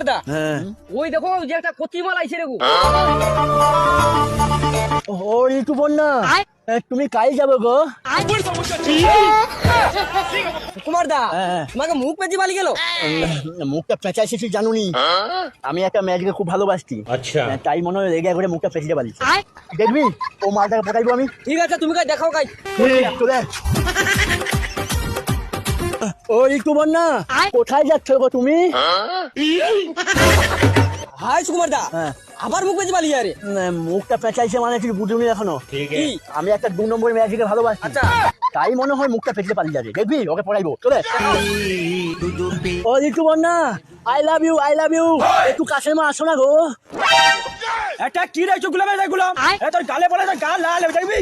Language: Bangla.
সুকুমার দা, হ্যাঁ ওই দেখো যে একটা কচিমাল আইছে রে গো। ও ঋতুপর্ণা তুমি কাল যাবে গো? সুকুমার দা, হ্যাঁ। তোমাকে মুখ পেঁচি বালি গেল। মুখটা পেঁচাইছে তুই জানুনি? আমি একটা মেয়েকে খুব ভালোবাসি, আচ্ছা তাই মনে হয় রেগে করে মুখটা পেঁচিতে পারিস। দেখবি ও মালটাকে পটাইবো আমি। ঠিক আছে, তুমি কাজ দেখাও কাজ। চলে ও ঋতুপর্ণা, কোথায় যাচ্ছ গো তুমি? হাই সুকুমার দা, হ্যাঁ। আবার মুখ পেঁচি বালি আরে। মুখটা পেঁচাইছে মানে তুই বুঝুনি এখনো? ঠিক কি? আমি একটা 2 নম্বরের মেয়েকে ভালোবাসি, আচ্ছা। তাই মনে হয় মুখটা পেঁচতে পারি যাবে। দেখবি ওকে পড়াইবো। চলে ও Rituparna, I love you, I love you. একটু কাছে মা আসো না গো। এটা কি রে চুগুলা মেয়ে গুলাম? তোর গালে বলে তোর গাল লাল দেখবি।